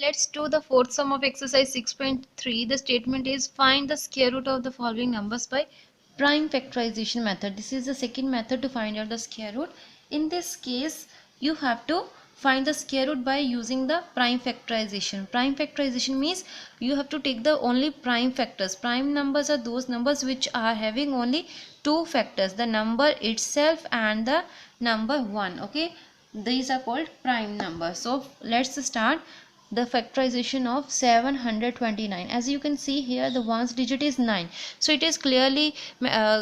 Let's do the fourth sum of exercise 6.3. The statement is find the square root of the following numbers by prime factorization method. This is the second method to find out the square root. In this case, you have to find the square root by using the prime factorization. Prime factorization means you have to take the only prime factors. Prime numbers are those numbers which are having only two factors, the number itself and the number 1. Okay, these are called prime numbers. So let's start the factorization of 729. As you can see here, the ones digit is 9, so it is clearly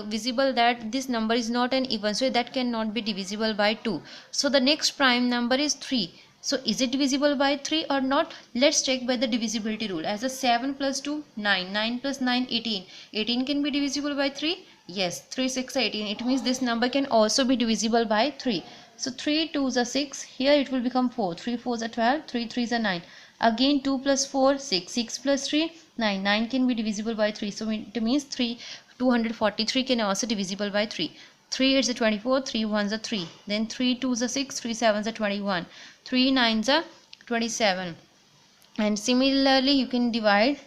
visible that this number is not an even, so that cannot be divisible by 2. So the next prime number is 3. So is it divisible by 3 or not? Let's check by the divisibility rule. As a 7 plus 2 9, 9 plus 9 18, 18 can be divisible by 3. Yes, 3 6 18. It means this number can also be divisible by 3. So 3 2s are 6. Here it will become 4. 3 4s are 12. 3 3s are 9. Again 2 plus 4 6. 6 plus 3 9. 9 can be divisible by 3. So it means 243 can also divisible by 3. 3 8s are 24. 3 1s are 3. Then 3 2s are 6. 3 7s are 21. 3 9s are 27. And similarly you can divide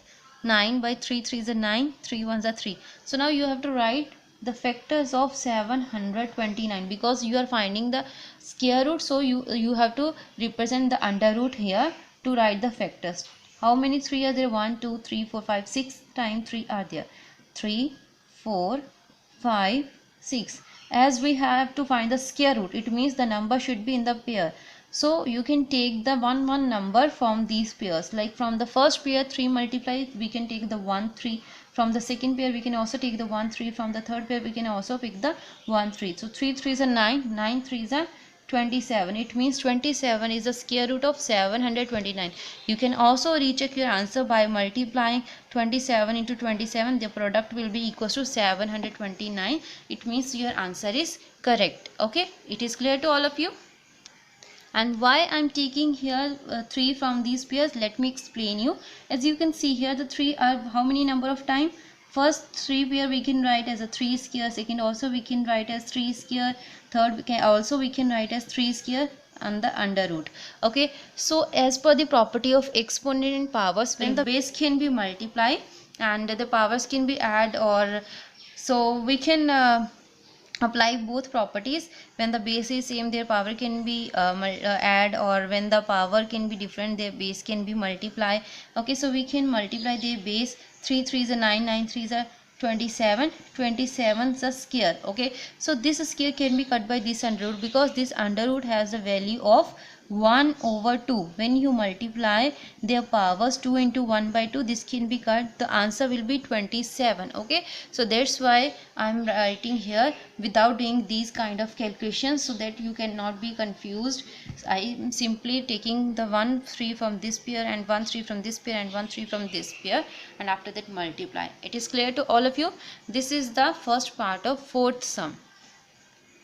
9 by 3 3s are 9. 3 1s are 3. So now you have to write the factors of 729 because you are finding the square root, so you have to represent the under root here to write the factors. How many 3 are there? 1 2 3 4 5 6 times 3 are there. 3 4 5 6. As we have to find the square root, it means the number should be in the pair. So you can take the 1 number from these pairs. Like from the first pair 3 multiply, we can take the 1 3. From the second pair we can also take the 1 3. From the third pair we can also pick the 1 3. So 3 3s are 9, 9 3s are 27. It means 27 is the square root of 729. You can also recheck your answer by multiplying 27 into 27. The product will be equals to 729. It means your answer is correct. Okay, it is clear to all of you? And why I'm taking here 3 from these pairs, let me explain you. As you can see here, the 3 are how many number of time? First 3 pair we can write as a 3 square, second also we can write as 3 square, third we can write as 3 square and the under root. Okay, so as per the property of exponent and powers, when the base can be multiplied and the powers can be add, or so we can apply both properties. When the base is same, their power can be add, or when the power can be different, their base can be multiply. Okay, so we can multiply their base. 3 3s are 9, 9 3s are 27, 27 is a square. Okay, so this square can be cut by this under root because this under root has a value of 1 over 2. When you multiply their powers 2 into 1 by 2, this can be cut. The answer will be 27. Okay, so that's why I'm writing here without doing these kind of calculations, so that you cannot be confused. I am simply taking the 1 3 from this pair and 1 3 from this pair and 1 3 from this pair, and after that multiply. It is clear to all of you? This is the first part of fourth sum.